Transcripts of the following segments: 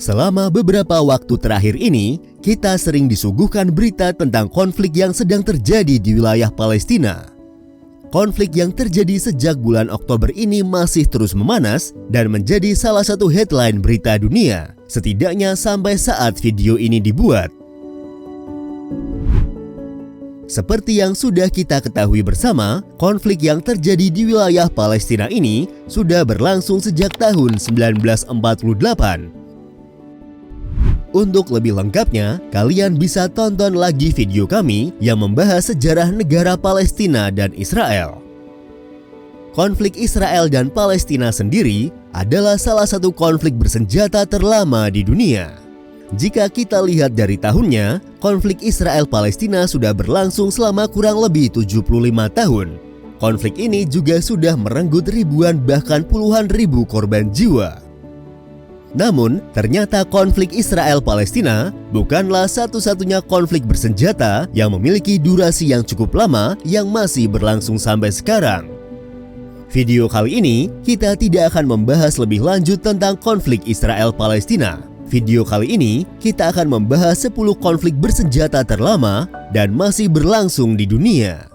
Selama beberapa waktu terakhir ini, kita sering disuguhkan berita tentang konflik yang sedang terjadi di wilayah Palestina. Konflik yang terjadi sejak bulan Oktober ini masih terus memanas dan menjadi salah satu headline berita dunia, setidaknya sampai saat video ini dibuat. Seperti yang sudah kita ketahui bersama, konflik yang terjadi di wilayah Palestina ini sudah berlangsung sejak tahun 1948. Untuk lebih lengkapnya, kalian bisa tonton lagi video kami yang membahas sejarah negara Palestina dan Israel. Konflik Israel dan Palestina sendiri adalah salah satu konflik bersenjata terlama di dunia. Jika kita lihat dari tahunnya, konflik Israel-Palestina sudah berlangsung selama kurang lebih 75 tahun. Konflik ini juga sudah merenggut ribuan bahkan puluhan ribu korban jiwa. Namun, ternyata konflik Israel-Palestina bukanlah satu-satunya konflik bersenjata yang memiliki durasi yang cukup lama yang masih berlangsung sampai sekarang. Video kali ini, kita tidak akan membahas lebih lanjut tentang konflik Israel-Palestina. Video kali ini, kita akan membahas 10 konflik bersenjata terlama dan masih berlangsung di dunia.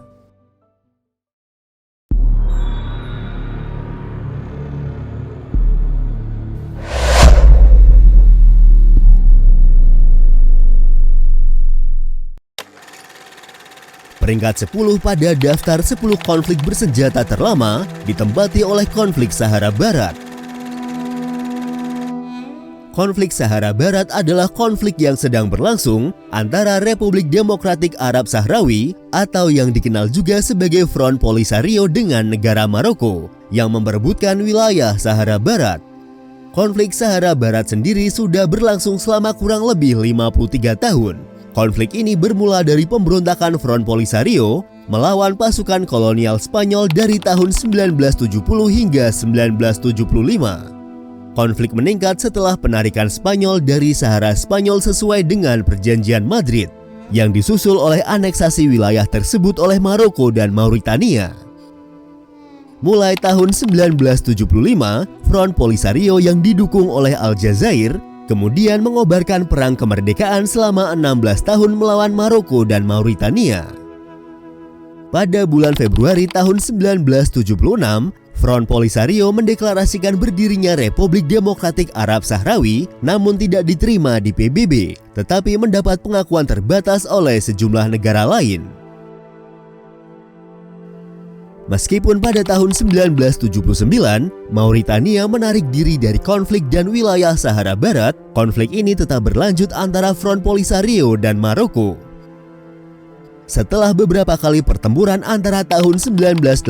Peringkat 10 pada daftar 10 konflik bersenjata terlama ditempati oleh konflik Sahara Barat. Konflik Sahara Barat adalah konflik yang sedang berlangsung antara Republik Demokratik Arab Sahrawi atau yang dikenal juga sebagai Front Polisario dengan negara Maroko yang memperebutkan wilayah Sahara Barat. Konflik Sahara Barat sendiri sudah berlangsung selama kurang lebih 53 tahun. Konflik ini bermula dari pemberontakan Front Polisario melawan pasukan kolonial Spanyol dari tahun 1970 hingga 1975. Konflik meningkat setelah penarikan Spanyol dari Sahara Spanyol sesuai dengan Perjanjian Madrid yang disusul oleh aneksasi wilayah tersebut oleh Maroko dan Mauritania. Mulai tahun 1975, Front Polisario yang didukung oleh Aljazair kemudian mengobarkan perang kemerdekaan selama 16 tahun melawan Maroko dan Mauritania. Pada bulan Februari tahun 1976, Front Polisario mendeklarasikan berdirinya Republik Demokratik Arab Sahrawi namun tidak diterima di PBB, tetapi mendapat pengakuan terbatas oleh sejumlah negara lain. Meskipun pada tahun 1979, Mauritania menarik diri dari konflik dan wilayah Sahara Barat, konflik ini tetap berlanjut antara Front Polisario dan Maroko. Setelah beberapa kali pertempuran antara tahun 1989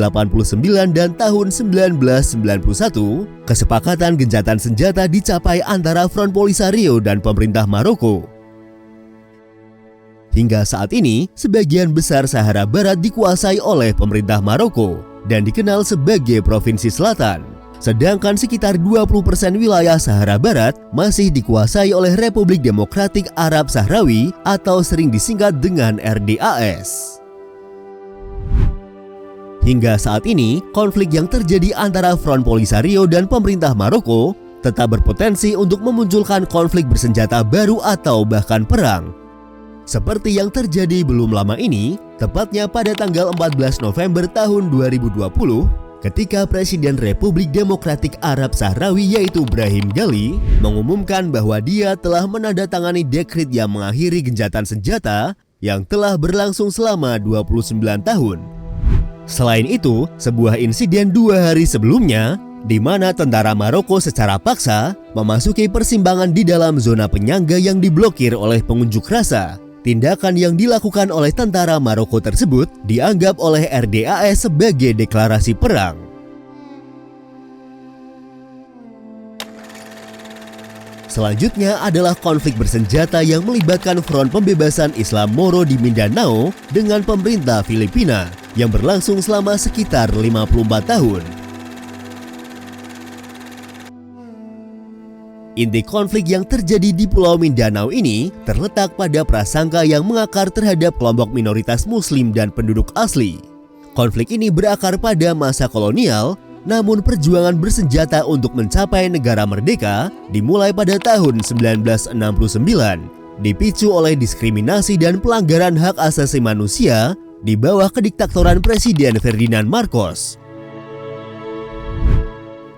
dan tahun 1991, kesepakatan gencatan senjata dicapai antara Front Polisario dan pemerintah Maroko. Hingga saat ini, sebagian besar Sahara Barat dikuasai oleh pemerintah Maroko dan dikenal sebagai Provinsi Selatan. Sedangkan sekitar 20% wilayah Sahara Barat masih dikuasai oleh Republik Demokratik Arab Sahrawi atau sering disingkat dengan RDAS. Hingga saat ini, konflik yang terjadi antara Front Polisario dan pemerintah Maroko tetap berpotensi untuk memunculkan konflik bersenjata baru atau bahkan perang. Seperti yang terjadi belum lama ini, tepatnya pada tanggal 14 November tahun 2020, ketika Presiden Republik Demokratik Arab Sahrawi yaitu Brahim Ghali mengumumkan bahwa dia telah menandatangani dekret yang mengakhiri gencatan senjata yang telah berlangsung selama 29 tahun. Selain itu, sebuah insiden 2 hari sebelumnya, di mana tentara Maroko secara paksa memasuki persimpangan di dalam zona penyangga yang diblokir oleh pengunjuk rasa. Tindakan yang dilakukan oleh tentara Maroko tersebut dianggap oleh RDAS sebagai deklarasi perang. Selanjutnya adalah konflik bersenjata yang melibatkan Front Pembebasan Islam Moro di Mindanao dengan pemerintah Filipina yang berlangsung selama sekitar 54 tahun. Inti konflik yang terjadi di Pulau Mindanao ini terletak pada prasangka yang mengakar terhadap kelompok minoritas Muslim dan penduduk asli. Konflik ini berakar pada masa kolonial Namun perjuangan bersenjata untuk mencapai negara merdeka dimulai pada tahun 1969, dipicu oleh diskriminasi dan pelanggaran hak asasi manusia di bawah kediktatoran Presiden Ferdinand Marcos.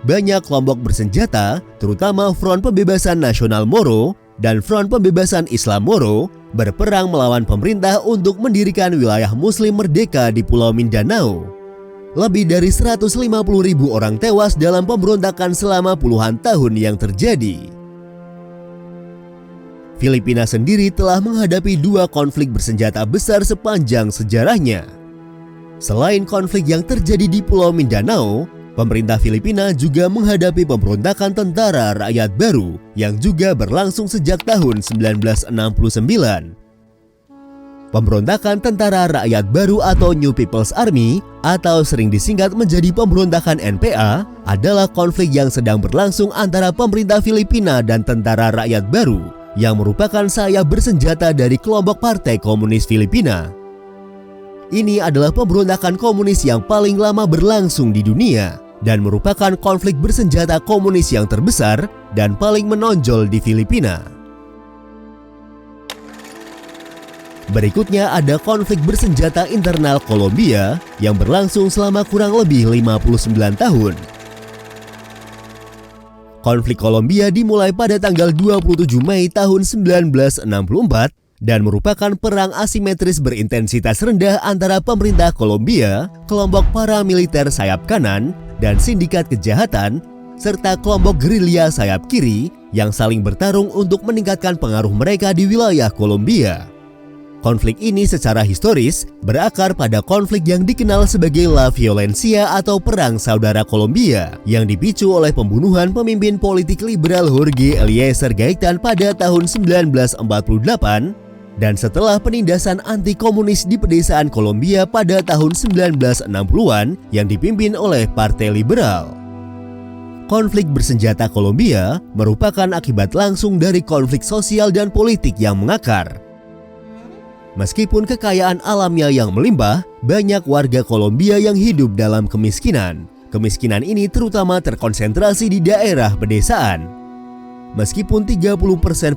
Banyak kelompok bersenjata, terutama Front Pembebasan Nasional Moro dan Front Pembebasan Islam Moro, berperang melawan pemerintah untuk mendirikan wilayah Muslim merdeka di Pulau Mindanao. Lebih dari 150.000 orang tewas dalam pemberontakan selama puluhan tahun yang terjadi. Filipina sendiri telah menghadapi 2 konflik bersenjata besar sepanjang sejarahnya. Selain konflik yang terjadi di Pulau Mindanao, pemerintah Filipina juga menghadapi pemberontakan Tentara Rakyat Baru yang juga berlangsung sejak tahun 1969. Pemberontakan Tentara Rakyat Baru atau New People's Army atau sering disingkat menjadi pemberontakan NPA adalah konflik yang sedang berlangsung antara pemerintah Filipina dan Tentara Rakyat Baru yang merupakan sayap bersenjata dari kelompok Partai Komunis Filipina. Ini adalah pemberontakan komunis yang paling lama berlangsung di dunia dan merupakan konflik bersenjata komunis yang terbesar dan paling menonjol di Filipina. Berikutnya ada konflik bersenjata internal Kolombia yang berlangsung selama kurang lebih 59 tahun. Konflik Kolombia dimulai pada tanggal 27 Mei tahun 1964 dan merupakan perang asimetris berintensitas rendah antara pemerintah Kolombia, kelompok paramiliter sayap kanan, dan sindikat kejahatan, serta kelompok gerilya sayap kiri yang saling bertarung untuk meningkatkan pengaruh mereka di wilayah Kolombia. Konflik ini secara historis berakar pada konflik yang dikenal sebagai La Violencia atau Perang Saudara Kolombia yang dipicu oleh pembunuhan pemimpin politik liberal Jorge Eliezer Gaitan pada tahun 1948 dan setelah penindasan anti-komunis di pedesaan Kolombia pada tahun 1960-an yang dipimpin oleh Partai Liberal. Konflik bersenjata Kolombia merupakan akibat langsung dari konflik sosial dan politik yang mengakar. Meskipun kekayaan alamnya yang melimpah, banyak warga Kolombia yang hidup dalam kemiskinan. Kemiskinan ini terutama terkonsentrasi di daerah pedesaan. Meskipun 30%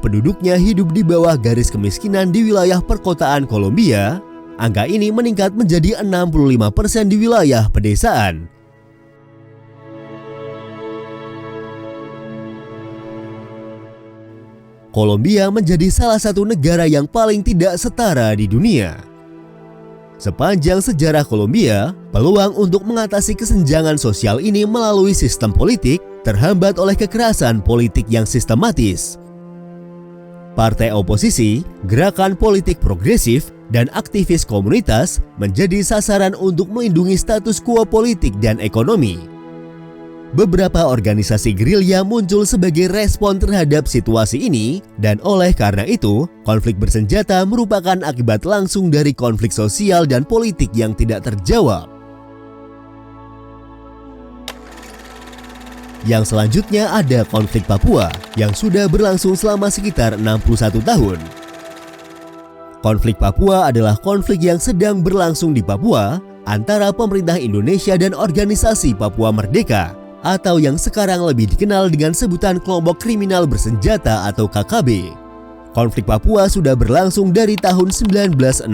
penduduknya hidup di bawah garis kemiskinan di wilayah perkotaan Kolombia, angka ini meningkat menjadi 65% di wilayah pedesaan. Kolombia menjadi salah satu negara yang paling tidak setara di dunia. Sepanjang sejarah Kolombia, peluang untuk mengatasi kesenjangan sosial ini melalui sistem politik terhambat oleh kekerasan politik yang sistematis. Partai oposisi, gerakan politik progresif, dan aktivis komunitas menjadi sasaran untuk melindungi status quo politik dan ekonomi. Beberapa organisasi gerilya muncul sebagai respon terhadap situasi ini dan oleh karena itu, konflik bersenjata merupakan akibat langsung dari konflik sosial dan politik yang tidak terjawab. Yang selanjutnya ada konflik Papua yang sudah berlangsung selama sekitar 61 tahun. Konflik Papua adalah konflik yang sedang berlangsung di Papua antara pemerintah Indonesia dan organisasi Papua Merdeka atau yang sekarang lebih dikenal dengan sebutan kelompok kriminal bersenjata atau KKB. Konflik Papua sudah berlangsung dari tahun 1962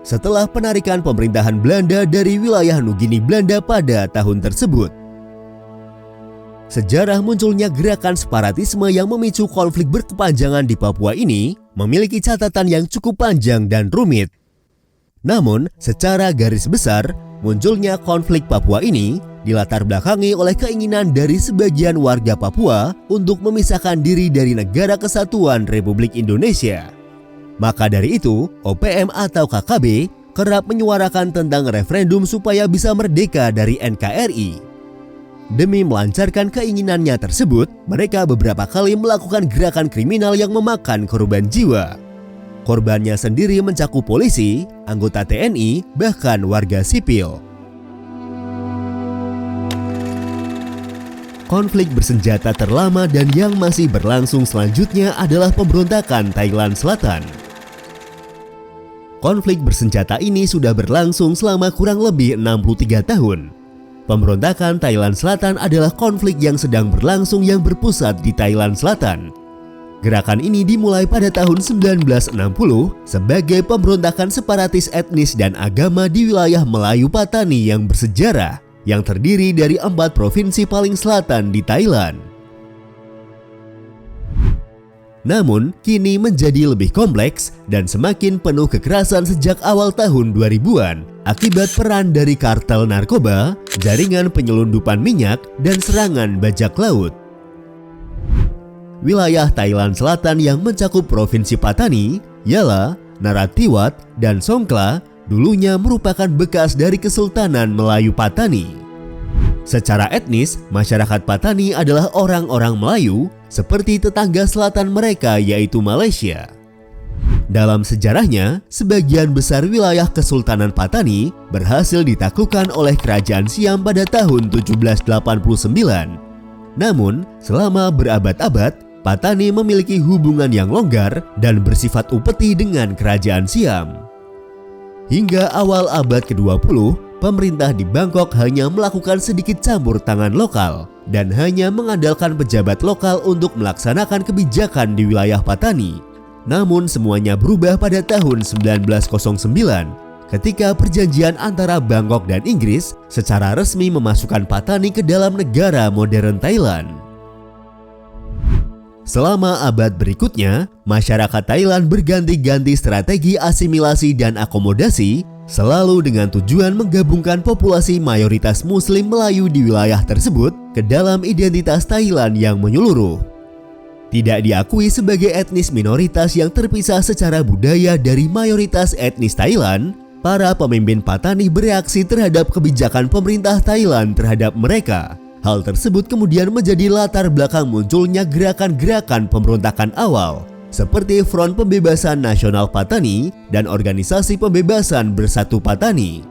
setelah penarikan pemerintahan Belanda dari wilayah Nugini Belanda pada tahun tersebut. Sejarah munculnya gerakan separatisme yang memicu konflik berkepanjangan di Papua ini memiliki catatan yang cukup panjang dan rumit. Namun, secara garis besar, munculnya konflik Papua ini dilatar belakangi oleh keinginan dari sebagian warga Papua untuk memisahkan diri dari Negara Kesatuan Republik Indonesia. Maka dari itu, OPM atau KKB kerap menyuarakan tentang referendum supaya bisa merdeka dari NKRI. Demi melancarkan keinginannya tersebut, mereka beberapa kali melakukan gerakan kriminal yang memakan korban jiwa. Korbannya sendiri mencakup polisi, anggota TNI, bahkan warga sipil. Konflik bersenjata terlama dan yang masih berlangsung selanjutnya adalah pemberontakan Thailand Selatan. Konflik bersenjata ini sudah berlangsung selama kurang lebih 63 tahun. Pemberontakan Thailand Selatan adalah konflik yang sedang berlangsung yang berpusat di Thailand Selatan. Gerakan ini dimulai pada tahun 1960 sebagai pemberontakan separatis etnis dan agama di wilayah Melayu Patani yang bersejarah, yang terdiri dari 4 provinsi paling selatan di Thailand. Namun, kini menjadi lebih kompleks dan semakin penuh kekerasan sejak awal tahun 2000-an akibat peran dari kartel narkoba, jaringan penyelundupan minyak, dan serangan bajak laut. Wilayah Thailand Selatan yang mencakup Provinsi Patani, Yala, Narathiwat, dan Songkhla dulunya merupakan bekas dari Kesultanan Melayu Patani. Secara etnis, masyarakat Patani adalah orang-orang Melayu seperti tetangga selatan mereka yaitu Malaysia. Dalam sejarahnya, sebagian besar wilayah Kesultanan Patani berhasil ditaklukkan oleh Kerajaan Siam pada tahun 1789. Namun, selama berabad-abad, Patani memiliki hubungan yang longgar dan bersifat upeti dengan Kerajaan Siam. Hingga awal abad ke-20, pemerintah di Bangkok hanya melakukan sedikit campur tangan lokal dan hanya mengandalkan pejabat lokal untuk melaksanakan kebijakan di wilayah Patani. Namun semuanya berubah pada tahun 1909 ketika perjanjian antara Bangkok dan Inggris secara resmi memasukkan Patani ke dalam negara modern Thailand. Selama abad berikutnya, masyarakat Thailand berganti-ganti strategi asimilasi dan akomodasi, selalu dengan tujuan menggabungkan populasi mayoritas Muslim Melayu di wilayah tersebut ke dalam identitas Thailand yang menyeluruh. Tidak diakui sebagai etnis minoritas yang terpisah secara budaya dari mayoritas etnis Thailand, para pemimpin Patani bereaksi terhadap kebijakan pemerintah Thailand terhadap mereka. Hal tersebut kemudian menjadi latar belakang munculnya gerakan-gerakan pemberontakan awal, seperti Front Pembebasan Nasional Patani dan Organisasi Pembebasan Bersatu Patani.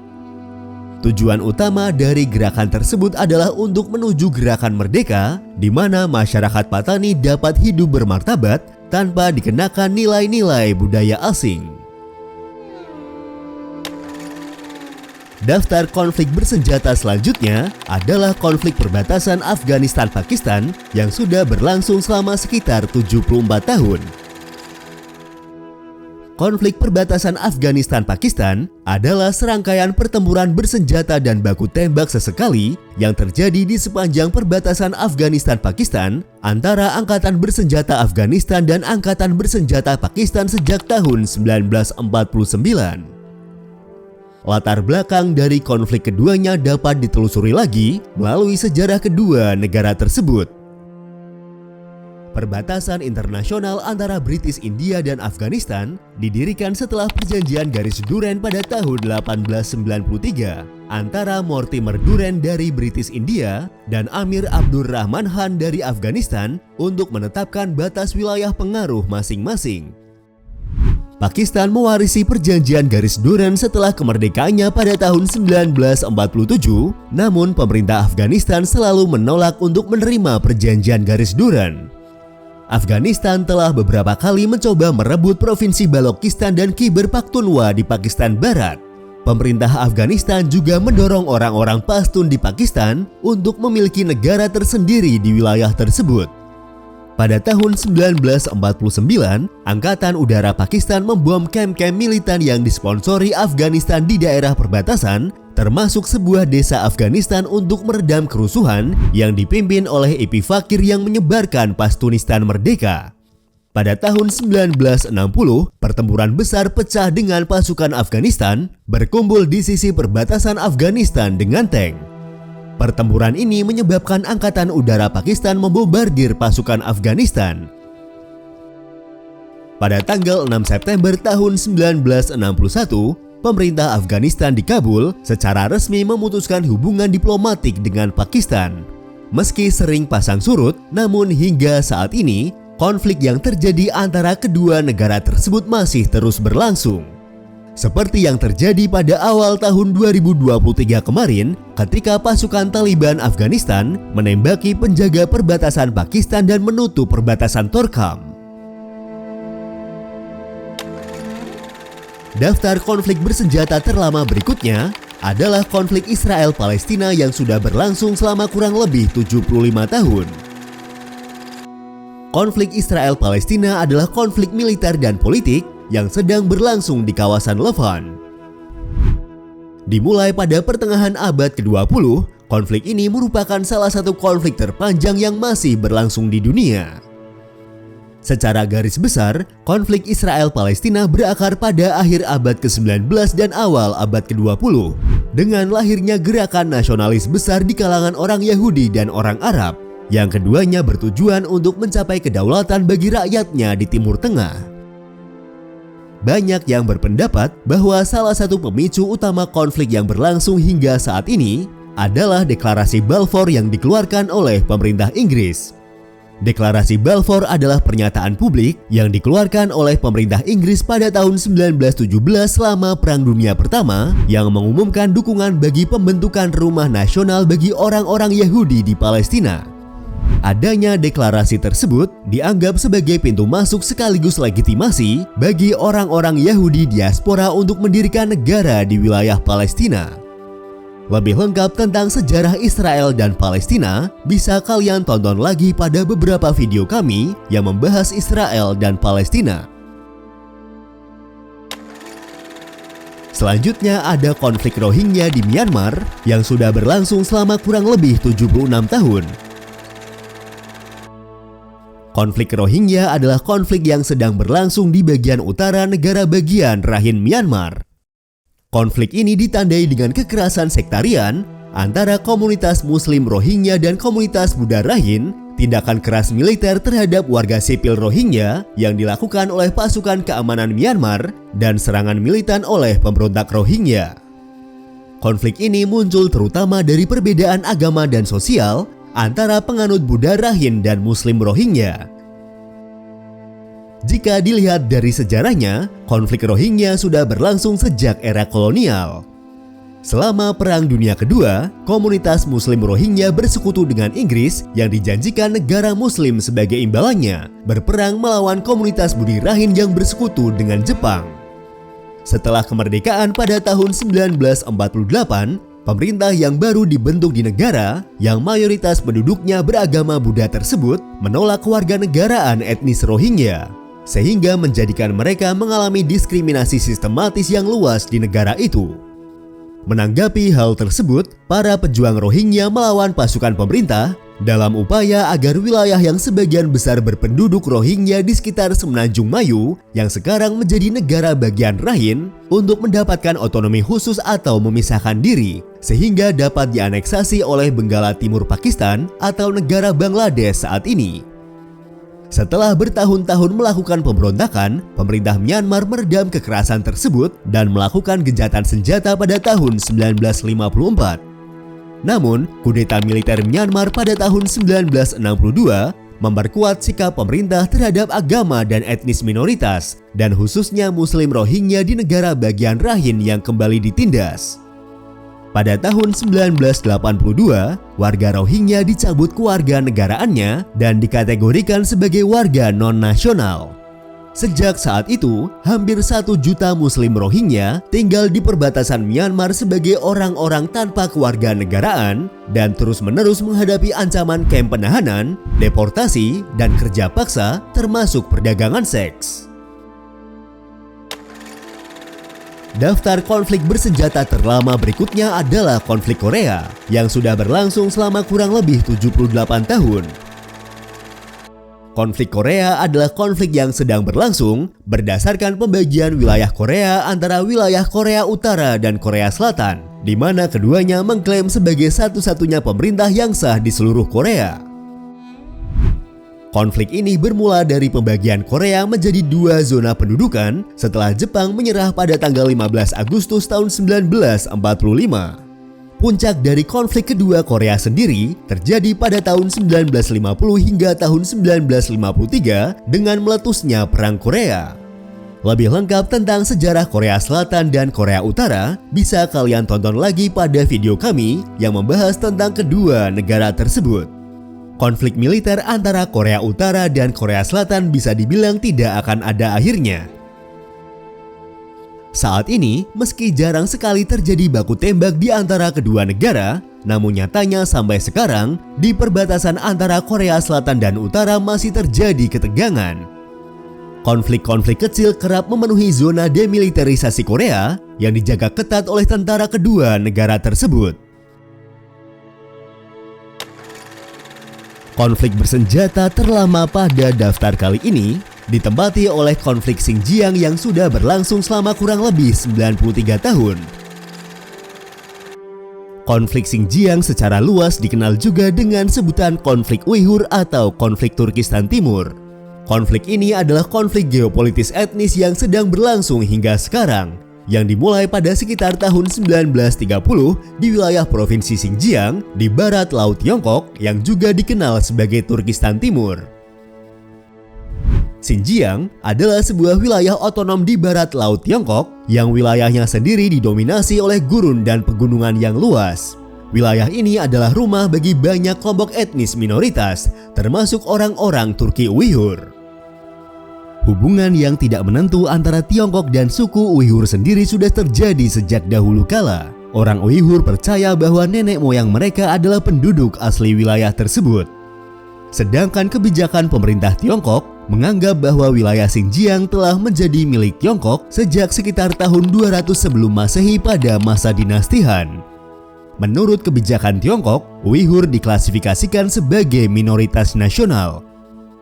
Tujuan utama dari gerakan tersebut adalah untuk menuju gerakan merdeka, di mana masyarakat Patani dapat hidup bermartabat tanpa dikenakan nilai-nilai budaya asing. Daftar konflik bersenjata selanjutnya adalah konflik perbatasan Afghanistan-Pakistan yang sudah berlangsung selama sekitar 74 tahun. Konflik perbatasan Afghanistan-Pakistan adalah serangkaian pertempuran bersenjata dan baku tembak sesekali yang terjadi di sepanjang perbatasan Afghanistan-Pakistan antara Angkatan Bersenjata Afghanistan dan Angkatan Bersenjata Pakistan sejak tahun 1949. Latar belakang dari konflik keduanya dapat ditelusuri lagi melalui sejarah kedua negara tersebut. Perbatasan internasional antara British India dan Afghanistan didirikan setelah perjanjian garis Duren pada tahun 1893 antara Mortimer Duren dari British India dan Amir Abdur Rahman Khan dari Afghanistan untuk menetapkan batas wilayah pengaruh masing-masing. Pakistan mewarisi perjanjian garis Duren setelah kemerdekaannya pada tahun 1947, namun pemerintah Afghanistan selalu menolak untuk menerima perjanjian garis Duren. Afghanistan telah beberapa kali mencoba merebut provinsi Balochistan dan Khyber Pakhtunkhwa di Pakistan Barat. Pemerintah Afghanistan juga mendorong orang-orang Pashtun di Pakistan untuk memiliki negara tersendiri di wilayah tersebut. Pada tahun 1949, Angkatan Udara Pakistan membom kamp-kamp militan yang disponsori Afghanistan di daerah perbatasan, termasuk sebuah desa Afghanistan untuk meredam kerusuhan yang dipimpin oleh Epi Fakir yang menyebarkan Pashtunistan merdeka. Pada tahun 1960, pertempuran besar pecah dengan pasukan Afghanistan berkumpul di sisi perbatasan Afghanistan dengan tank. Pertempuran ini menyebabkan Angkatan Udara Pakistan membombardir pasukan Afghanistan. Pada tanggal 6 September tahun 1961, pemerintah Afghanistan di Kabul secara resmi memutuskan hubungan diplomatik dengan Pakistan. Meski sering pasang surut, namun hingga saat ini, konflik yang terjadi antara kedua negara tersebut masih terus berlangsung. Seperti yang terjadi pada awal tahun 2023 kemarin ketika pasukan Taliban Afghanistan menembaki penjaga perbatasan Pakistan dan menutup perbatasan Torkham. Daftar konflik bersenjata terlama berikutnya adalah konflik Israel-Palestina yang sudah berlangsung selama kurang lebih 75 tahun. Konflik Israel-Palestina adalah konflik militer dan politik yang sedang berlangsung di kawasan Levant. Dimulai pada pertengahan abad ke-20, konflik ini merupakan salah satu konflik terpanjang yang masih berlangsung di dunia. Secara garis besar, konflik Israel-Palestina berakar pada akhir abad ke-19 dan awal abad ke-20 dengan lahirnya gerakan nasionalis besar di kalangan orang Yahudi dan orang Arab yang keduanya bertujuan untuk mencapai kedaulatan bagi rakyatnya di Timur Tengah. Banyak yang berpendapat bahwa salah satu pemicu utama konflik yang berlangsung hingga saat ini adalah Deklarasi Balfour yang dikeluarkan oleh pemerintah Inggris. Deklarasi Balfour adalah pernyataan publik yang dikeluarkan oleh pemerintah Inggris pada tahun 1917 selama Perang Dunia Pertama yang mengumumkan dukungan bagi pembentukan rumah nasional bagi orang-orang Yahudi di Palestina. Adanya deklarasi tersebut dianggap sebagai pintu masuk sekaligus legitimasi bagi orang-orang Yahudi diaspora untuk mendirikan negara di wilayah Palestina. Lebih lengkap tentang sejarah Israel dan Palestina bisa kalian tonton lagi pada beberapa video kami yang membahas Israel dan Palestina. Selanjutnya ada konflik Rohingya di Myanmar yang sudah berlangsung selama kurang lebih 76 tahun. Konflik Rohingya adalah konflik yang sedang berlangsung di bagian utara negara bagian Rakhine Myanmar. Konflik ini ditandai dengan kekerasan sektarian antara komunitas Muslim Rohingya dan komunitas Buddha Rakhine, tindakan keras militer terhadap warga sipil Rohingya yang dilakukan oleh pasukan keamanan Myanmar, dan serangan militan oleh pemberontak Rohingya. Konflik ini muncul terutama dari perbedaan agama dan sosial antara penganut Buddha Rakhine dan Muslim Rohingya. Jika dilihat dari sejarahnya, konflik Rohingya sudah berlangsung sejak era kolonial. Selama Perang Dunia Kedua, komunitas Muslim Rohingya bersekutu dengan Inggris yang dijanjikan negara Muslim sebagai imbalannya, berperang melawan komunitas Buddha Rakhine yang bersekutu dengan Jepang. Setelah kemerdekaan pada tahun 1948, pemerintah yang baru dibentuk di negara yang mayoritas penduduknya beragama Buddha tersebut menolak kewarganegaraan etnis Rohingya, sehingga menjadikan mereka mengalami diskriminasi sistematis yang luas di negara itu. Menanggapi hal tersebut, para pejuang Rohingya melawan pasukan pemerintah dalam upaya agar wilayah yang sebagian besar berpenduduk Rohingya di sekitar Semenanjung Mayu yang sekarang menjadi negara bagian Rakhine untuk mendapatkan otonomi khusus atau memisahkan diri sehingga dapat dianeksasi oleh Benggala Timur Pakistan atau negara Bangladesh saat ini. Setelah bertahun-tahun melakukan pemberontakan, pemerintah Myanmar meredam kekerasan tersebut dan melakukan gencatan senjata pada tahun 1954. Namun, kudeta militer Myanmar pada tahun 1962 memperkuat sikap pemerintah terhadap agama dan etnis minoritas, dan khususnya Muslim Rohingya di negara bagian Rakhine yang kembali ditindas. Pada tahun 1982, warga Rohingya dicabut kewarganegaraannya dan dikategorikan sebagai warga non-nasional. Sejak saat itu, hampir 1 juta Muslim Rohingya tinggal di perbatasan Myanmar sebagai orang-orang tanpa kewarganegaraan dan terus-menerus menghadapi ancaman kamp penahanan, deportasi, dan kerja paksa termasuk perdagangan seks. Daftar konflik bersenjata terlama berikutnya adalah konflik Korea yang sudah berlangsung selama kurang lebih 78 tahun. Konflik Korea adalah konflik yang sedang berlangsung berdasarkan pembagian wilayah Korea antara wilayah Korea Utara dan Korea Selatan, di mana keduanya mengklaim sebagai satu-satunya pemerintah yang sah di seluruh Korea. Konflik ini bermula dari pembagian Korea menjadi 2 zona pendudukan setelah Jepang menyerah pada tanggal 15 Agustus tahun 1945. Puncak dari konflik kedua Korea sendiri terjadi pada tahun 1950 hingga tahun 1953 dengan meletusnya Perang Korea. Lebih lengkap tentang sejarah Korea Selatan dan Korea Utara bisa kalian tonton lagi pada video kami yang membahas tentang kedua negara tersebut. Konflik militer antara Korea Utara dan Korea Selatan bisa dibilang tidak akan ada akhirnya. Saat ini, meski jarang sekali terjadi baku tembak di antara kedua negara, namun nyatanya sampai sekarang, di perbatasan antara Korea Selatan dan Utara masih terjadi ketegangan. Konflik-konflik kecil kerap memenuhi zona demilitarisasi Korea yang dijaga ketat oleh tentara kedua negara tersebut. Konflik bersenjata terlama pada daftar kali ini ditempati oleh konflik Xinjiang yang sudah berlangsung selama kurang lebih 93 tahun. Konflik Xinjiang secara luas dikenal juga dengan sebutan konflik Uighur atau konflik Turkistan Timur. Konflik ini adalah konflik geopolitis etnis yang sedang berlangsung hingga sekarang, yang dimulai pada sekitar tahun 1930 di wilayah provinsi Xinjiang di barat Laut Tiongkok yang juga dikenal sebagai Turkistan Timur. Xinjiang adalah sebuah wilayah otonom di barat Laut Tiongkok yang wilayahnya sendiri didominasi oleh gurun dan pegunungan yang luas. Wilayah ini adalah rumah bagi banyak kelompok etnis minoritas, termasuk orang-orang Turki Uighur. Hubungan yang tidak menentu antara Tiongkok dan suku Uighur sendiri sudah terjadi sejak dahulu kala. Orang Uighur percaya bahwa nenek moyang mereka adalah penduduk asli wilayah tersebut. Sedangkan kebijakan pemerintah Tiongkok menganggap bahwa wilayah Xinjiang telah menjadi milik Tiongkok sejak sekitar tahun 200 sebelum Masehi pada masa dinasti Han. Menurut kebijakan Tiongkok, Uighur diklasifikasikan sebagai minoritas nasional.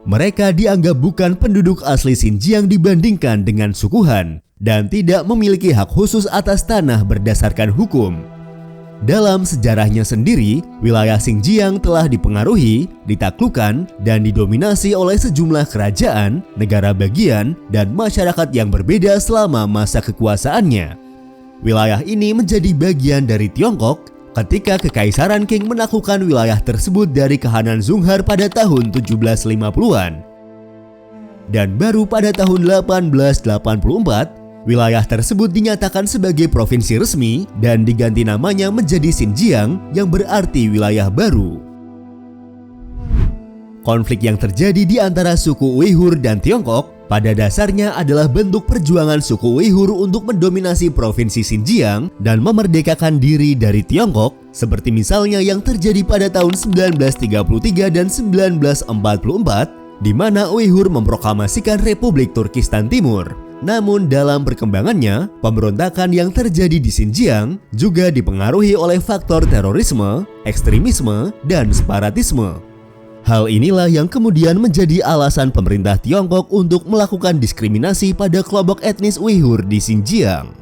Mereka dianggap bukan penduduk asli Xinjiang dibandingkan dengan suku Han dan tidak memiliki hak khusus atas tanah berdasarkan hukum. Dalam sejarahnya sendiri, wilayah Xinjiang telah dipengaruhi, ditaklukkan, dan didominasi oleh sejumlah kerajaan, negara bagian, dan masyarakat yang berbeda selama masa kekuasaannya. Wilayah ini menjadi bagian dari Tiongkok ketika Kekaisaran Qing menaklukkan wilayah tersebut dari kehanan Zhonghar pada tahun 1750-an. Dan baru pada tahun 1884, wilayah tersebut dinyatakan sebagai provinsi resmi dan diganti namanya menjadi Xinjiang yang berarti wilayah baru. Konflik yang terjadi di antara suku Uighur dan Tiongkok pada dasarnya adalah bentuk perjuangan suku Uighur untuk mendominasi provinsi Xinjiang dan memerdekakan diri dari Tiongkok, seperti misalnya yang terjadi pada tahun 1933 dan 1944, di mana Uighur memproklamasikan Republik Turkistan Timur. Namun dalam perkembangannya, pemberontakan yang terjadi di Xinjiang juga dipengaruhi oleh faktor terorisme, ekstremisme, dan separatisme. Hal inilah yang kemudian menjadi alasan pemerintah Tiongkok untuk melakukan diskriminasi pada kelompok etnis Uighur di Xinjiang.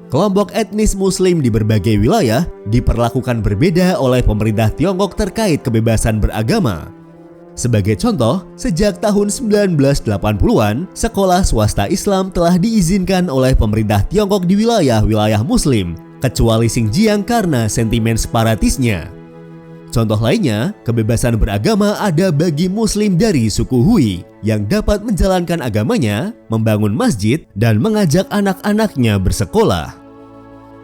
Kelompok etnis Muslim di berbagai wilayah diperlakukan berbeda oleh pemerintah Tiongkok terkait kebebasan beragama. Sebagai contoh, sejak tahun 1980-an, sekolah swasta Islam telah diizinkan oleh pemerintah Tiongkok di wilayah-wilayah Muslim, kecuali Xinjiang karena sentimen separatisnya. Contoh lainnya, kebebasan beragama ada bagi Muslim dari suku Hui yang dapat menjalankan agamanya, membangun masjid, dan mengajak anak-anaknya bersekolah.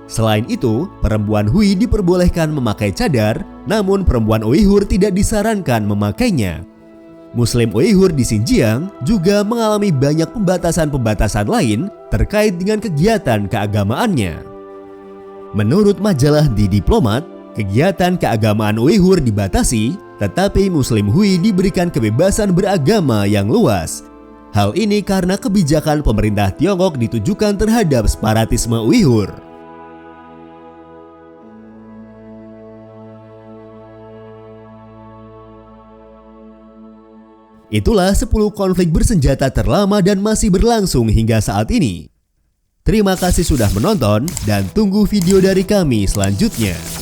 Selain itu, perempuan Hui diperbolehkan memakai cadar, namun perempuan Uighur tidak disarankan memakainya. Muslim Uighur di Xinjiang juga mengalami banyak pembatasan-pembatasan lain terkait dengan kegiatan keagamaannya. Menurut majalah The Diplomat, kegiatan keagamaan Uighur dibatasi, tetapi Muslim Hui diberikan kebebasan beragama yang luas. Hal ini karena kebijakan pemerintah Tiongkok ditujukan terhadap separatisme Uighur. Itulah 10 konflik bersenjata terlama dan masih berlangsung hingga saat ini. Terima kasih sudah menonton dan tunggu video dari kami selanjutnya.